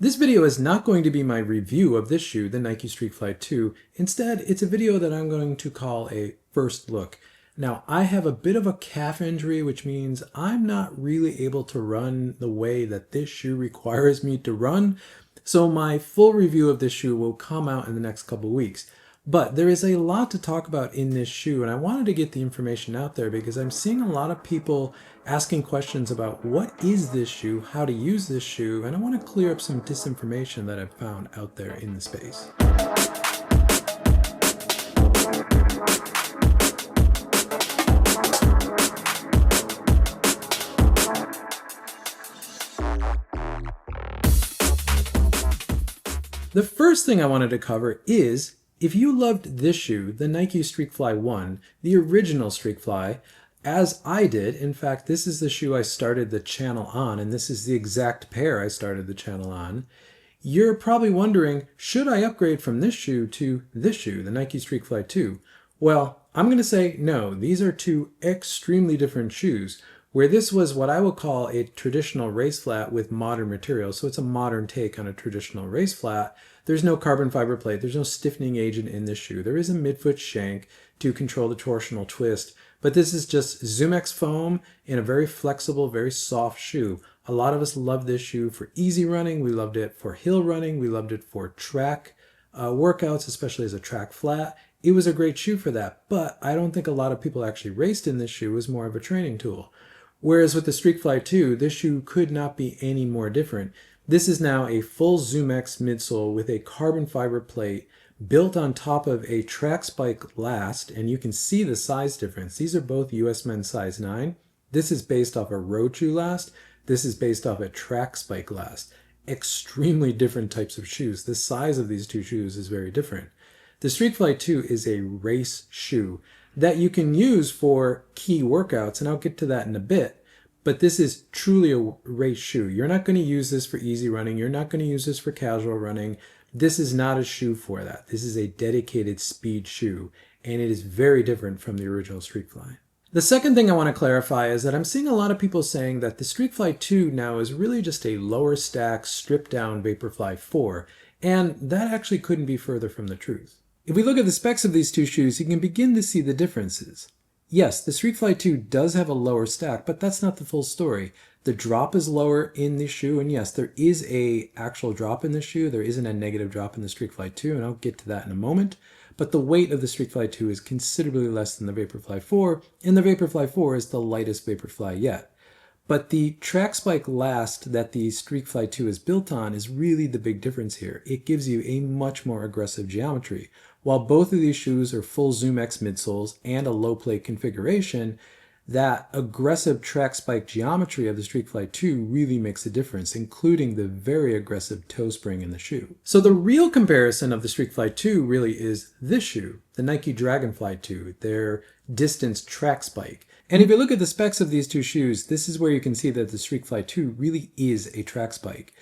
This video is not going to be my review of this shoe, the Nike Streakfly 2. Instead, it's a video that I'm going to call a first look. Now, I have a bit of a calf injury, which means I'm not really able to run the way that this shoe requires me to run. So my full review of this shoe will come out in the next couple weeks. But there is a lot to talk about in this shoe, and I wanted to get the information out there because I'm seeing a lot of people asking questions about what is this shoe, how to use this shoe, and I want to clear up some disinformation that I've found out there in the space. The first thing I wanted to cover is, if you loved this shoe, the Nike Streakfly 1, the original Streakfly, as I did, in fact, this is the shoe I started the channel on, and this is the exact pair I started the channel on, you're probably wondering, should I upgrade from this shoe to this shoe, the Nike Streakfly 2? Well, I'm going to say no. These are two extremely different shoes, where this was what I would call a traditional race flat with modern materials. So it's a modern take on a traditional race flat. There's no carbon fiber plate. There's no stiffening agent in this shoe. There is a midfoot shank to control the torsional twist, but this is just ZoomX foam in a very flexible, very soft shoe. A lot of us love this shoe for easy running. We loved it for hill running. We loved it for track workouts, especially as a track flat. It was a great shoe for that, but I don't think a lot of people actually raced in this shoe. It was more of a training tool. Whereas with the Streakfly 2, this shoe could not be any more different. This is now a full ZoomX midsole with a carbon fiber plate built on top of a track spike last, and you can see the size difference. These are both US men's size 9. This is based off a road shoe last. This is based off a track spike last. Extremely different types of shoes. The size of these two shoes is very different. The Streakfly 2 is a race shoe that you can use for key workouts, and I'll get to that in a bit. But this is truly a race shoe. You're not going to use this for easy running. You're not going to use this for casual running. This is not a shoe for that. This is a dedicated speed shoe, and it is very different from the original Streakfly. The second thing I want to clarify is that I'm seeing a lot of people saying that the Streakfly 2 now is really just a lower stack, stripped down Vaporfly 4, and that actually couldn't be further from the truth. If we look at the specs of these two shoes, you can begin to see the differences. Yes, the Streakfly 2 does have a lower stack, but that's not the full story. The drop is lower in the shoe, and yes, there is a actual drop in the shoe. There isn't a negative drop in the Streakfly 2, and I'll get to that in a moment. But the weight of the Streakfly 2 is considerably less than the Vaporfly 4, and the Vaporfly 4 is the lightest Vaporfly yet. But the track spike last that the Streakfly 2 is built on is really the big difference here. It gives you a much more aggressive geometry. While both of these shoes are full ZoomX midsoles and a low plate configuration, that aggressive track spike geometry of the Streakfly 2 really makes a difference, including the very aggressive toe spring in the shoe. So the real comparison of the Streakfly 2 really is this shoe, the Nike Dragonfly 2, their distance track spike. And if you look at the specs of these two shoes, this is where you can see that the Streakfly 2 really is a track spike.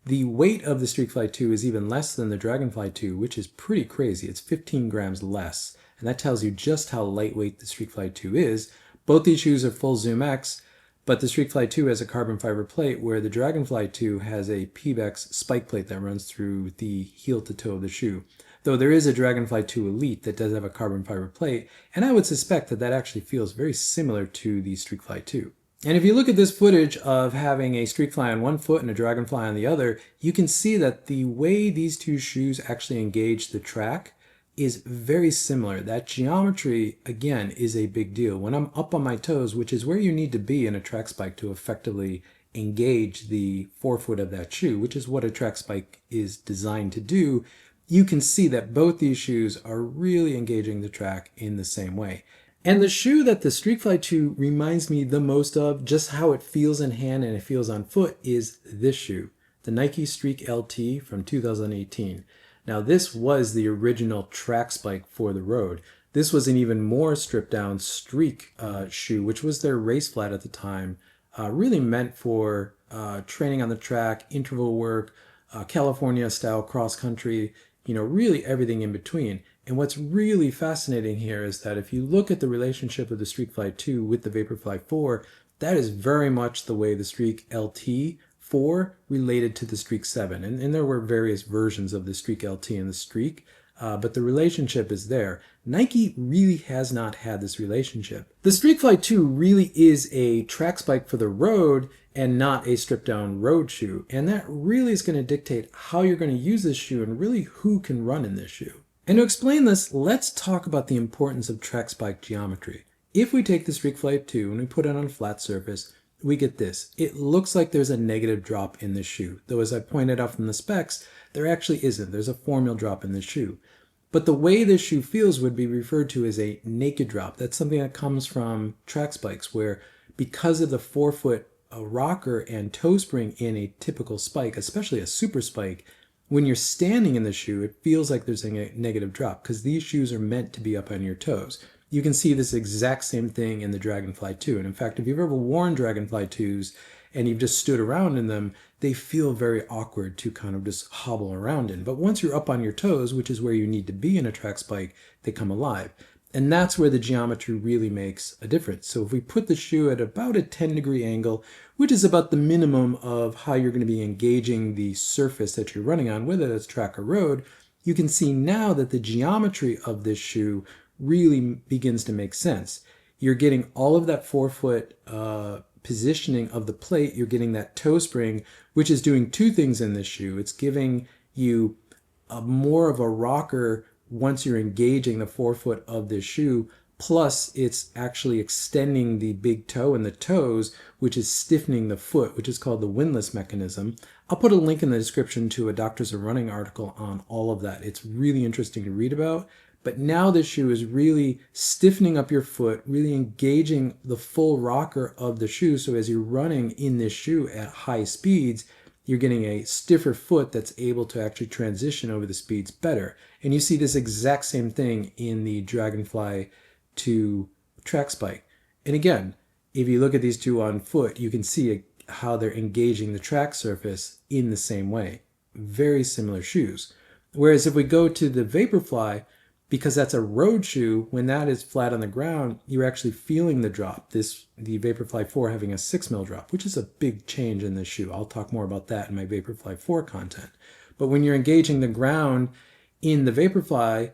The weight of the Streakfly 2 is even less than the Dragonfly 2, which is pretty crazy. It's 15 grams less, and that tells you just how lightweight the Streakfly 2 is. Both these shoes are full ZoomX, but the Streakfly 2 has a carbon fiber plate, where the Dragonfly 2 has a PBEX spike plate that runs through the heel to toe of the shoe. Though there is a Dragonfly 2 Elite that does have a carbon fiber plate, and I would suspect that that actually feels very similar to the Streakfly 2. And if you look at this footage of having a Streakfly on one foot and a Dragonfly on the other, you can see that the way these two shoes actually engage the track is very similar. That geometry, again, is a big deal. When I'm up on my toes, which is where you need to be in a track spike to effectively engage the forefoot of that shoe, which is what a track spike is designed to do, you can see that both these shoes are really engaging the track in the same way. And the shoe that the Streakfly 2 reminds me the most of, just how it feels in hand and it feels on foot, is this shoe, the Nike Streak LT from 2018. Now this was the original track spike for the road. This was an even more stripped down Streak shoe, which was their race flat at the time, really meant for training on the track, interval work, California style cross country, really everything in between. And what's really fascinating here is that if you look at the relationship of the Streakfly 2 with the Vaporfly 4, that is very much the way the Streak LT 4 related to the Streak 7. And there were various versions of the Streak LT and the Streak, but the relationship is there. Nike really has not had this relationship. The Streakfly 2 really is a track spike for the road and not a stripped down road shoe. And that really is going to dictate how you're going to use this shoe and really who can run in this shoe. And to explain this, let's talk about the importance of track spike geometry. If we take the Streakfly 2 and we put it on a flat surface, we get this. It looks like there's a negative drop in the shoe, though as I pointed out from the specs, there actually isn't. There's a formula drop in the shoe. But the way this shoe feels would be referred to as a naked drop. That's something that comes from track spikes, where because of the forefoot rocker and toe spring in a typical spike, especially a super spike, when you're standing in the shoe, it feels like there's a negative drop because these shoes are meant to be up on your toes. You can see this exact same thing in the Dragonfly 2. And in fact, if you've ever worn Dragonfly 2s and you've just stood around in them, they feel very awkward to kind of just hobble around in. But once you're up on your toes, which is where you need to be in a track spike, they come alive. And that's where the geometry really makes a difference. So if we put the shoe at about a 10-degree angle, which is about the minimum of how you're going to be engaging the surface that you're running on, whether that's track or road, you can see now that the geometry of this shoe really begins to make sense. You're getting all of that forefoot positioning of the plate. You're getting that toe spring, which is doing two things in this shoe. It's giving you more of a rocker once you're engaging the forefoot of this shoe, plus it's actually extending the big toe and the toes, which is stiffening the foot, which is called the windlass mechanism. I'll put a link in the description to a Doctors of Running article on all of that. It's really interesting to read about. But now this shoe is really stiffening up your foot, really engaging the full rocker of the shoe. So as you're running in this shoe at high speeds, you're getting a stiffer foot that's able to actually transition over the speeds better. And you see this exact same thing in the Dragonfly 2 track spike. And again, if you look at these two on foot, you can see how they're engaging the track surface in the same way. Very similar shoes. Whereas if we go to the Vaporfly, because that's a road shoe, when that is flat on the ground, you're actually feeling the drop. The Vaporfly 4 having a 6mm drop, which is a big change in this shoe. I'll talk more about that in my Vaporfly 4 content. But when you're engaging the ground in the Vaporfly,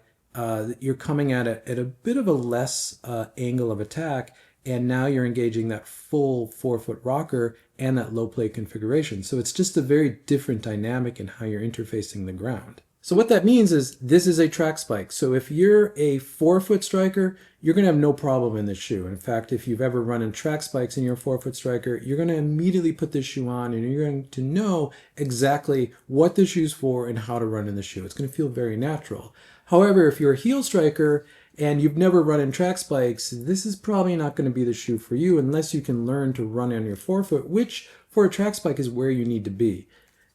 you're coming at it at a bit of a less angle of attack, and now you're engaging that full forefoot rocker and that low plate configuration. So it's just a very different dynamic in how you're interfacing the ground. So what that means is this is a track spike. So if you're a forefoot striker, you're going to have no problem in this shoe. In fact, if you've ever run in track spikes and you're a forefoot striker, you're going to immediately put this shoe on and you're going to know exactly what the shoe's for and how to run in the shoe. It's going to feel very natural. However, if you're a heel striker and you've never run in track spikes, this is probably not going to be the shoe for you unless you can learn to run on your forefoot, which for a track spike is where you need to be.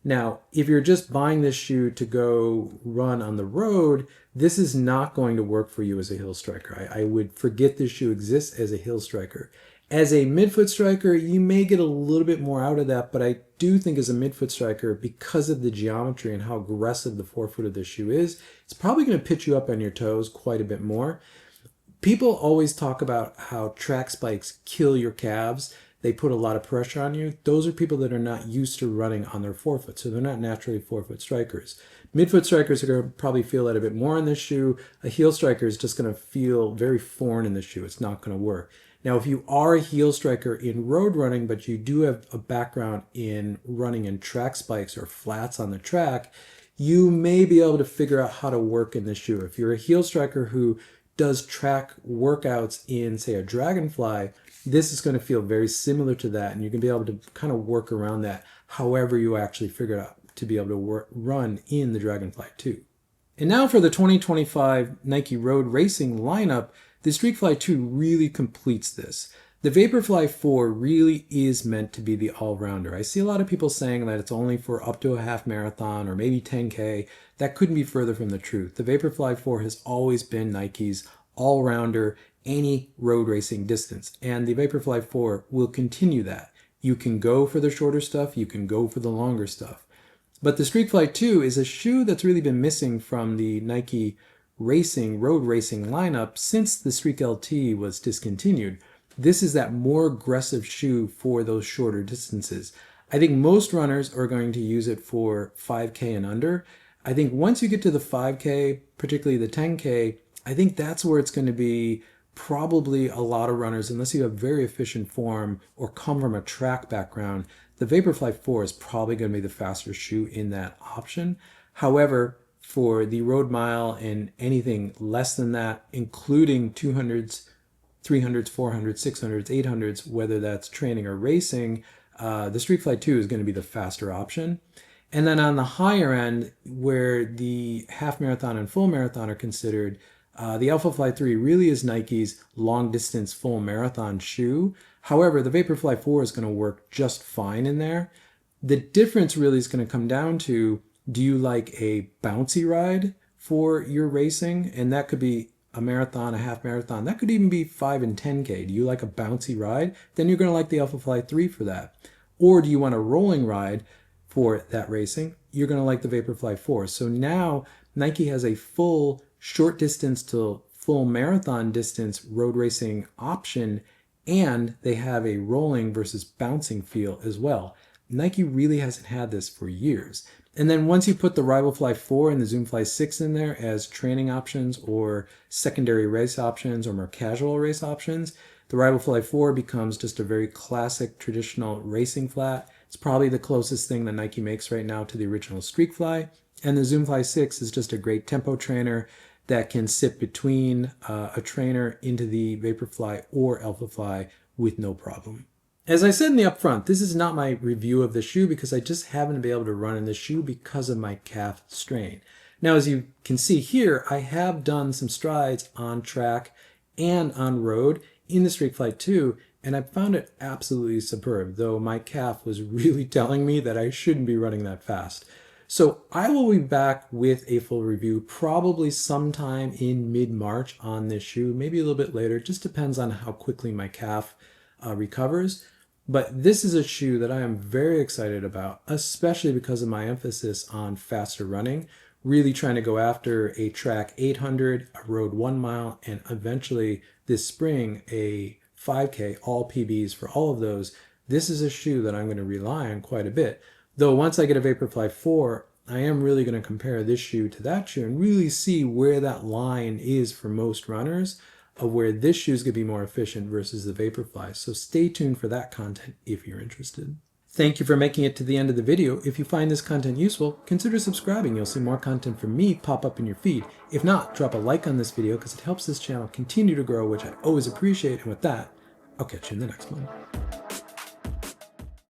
Now, if you're just buying this shoe to go run on the road, this is not going to work for you as a heel striker. I would forget this shoe exists as a heel striker. As a midfoot striker, you may get a little bit more out of that, but I do think as a midfoot striker, because of the geometry and how aggressive the forefoot of this shoe is, it's probably going to pitch you up on your toes quite a bit more. People always talk about how track spikes kill your calves. They put a lot of pressure on you. Those are people that are not used to running on their forefoot, so they're not naturally forefoot strikers. Midfoot strikers are going to probably feel that a bit more in this shoe. A heel striker is just going to feel very foreign in the shoe. It's not going to work. Now, if you are a heel striker in road running, but you do have a background in running in track spikes or flats on the track, you may be able to figure out how to work in this shoe. If you're a heel striker who does track workouts in, say, a Dragonfly, this is going to feel very similar to that, and you're going to be able to kind of work around that however you actually figure out to be able to run in the Dragonfly 2. And now for the 2025 Nike Road Racing lineup, the Streakfly 2 really completes this. The Vaporfly 4 really is meant to be the all-rounder. I see a lot of people saying that it's only for up to a half marathon or maybe 10K. That couldn't be further from the truth. The Vaporfly 4 has always been Nike's all-rounder, any road racing distance, and the Vaporfly 4 will continue that. You can go for the shorter stuff, you can go for the longer stuff. But the Streakfly 2 is a shoe that's really been missing from the Nike road racing lineup since the Streak LT was discontinued. This is that more aggressive shoe for those shorter distances. I think most runners are going to use it for 5K and under. I think once you get to the 5K, particularly the 10K, I think that's where it's going to be probably a lot of runners, unless you have very efficient form or come from a track background, the Vaporfly 4 is probably going to be the faster shoe in that option. However, for the road mile and anything less than that, including 200s, 300s, 400s, 600s, 800s, whether that's training or racing, the Streakfly 2 is going to be the faster option. And then on the higher end, where the half marathon and full marathon are considered, the Alphafly 3 really is Nike's long distance full marathon shoe. However, the Vaporfly 4 is going to work just fine in there. The difference really is going to come down to, do you like a bouncy ride for your racing? And that could be a marathon, a half marathon. That could even be 5 and 10K. Do you like a bouncy ride? Then you're going to like the Alphafly 3 for that. Or do you want a rolling ride for that racing? You're going to like the Vaporfly 4. So now Nike has a full short distance to full marathon distance road racing option, and they have a rolling versus bouncing feel as well. Nike really hasn't had this for years. And then once you put the Rivalfly 4 and the Zoomfly 6 in there as training options or secondary race options or more casual race options, the Rivalfly 4 becomes just a very classic traditional racing flat. It's probably the closest thing that Nike makes right now to the original Streakfly. And the Zoomfly 6 is just a great tempo trainer that can sit between a trainer into the Vaporfly or Alphafly with no problem. As I said in the upfront, this is not my review of the shoe because I just haven't been able to run in the shoe because of my calf strain. Now, as you can see here, I have done some strides on track and on road in the Streakfly 2, and I found it absolutely superb, though my calf was really telling me that I shouldn't be running that fast. So I will be back with a full review probably sometime in mid-March on this shoe, maybe a little bit later. It just depends on how quickly my calf recovers. But this is a shoe that I am very excited about, especially because of my emphasis on faster running, really trying to go after a track 800, a road 1 mile, and eventually this spring a 5K, all PBs for all of those. This is a shoe that I'm going to rely on quite a bit. Though once I get a Vaporfly 4, I am really going to compare this shoe to that shoe and really see where that line is for most runners of where this shoe is going to be more efficient versus the Vaporfly. So stay tuned for that content if you're interested. Thank you for making it to the end of the video. If you find this content useful, consider subscribing. You'll see more content from me pop up in your feed. If not, drop a like on this video because it helps this channel continue to grow, which I always appreciate. And with that, I'll catch you in the next one.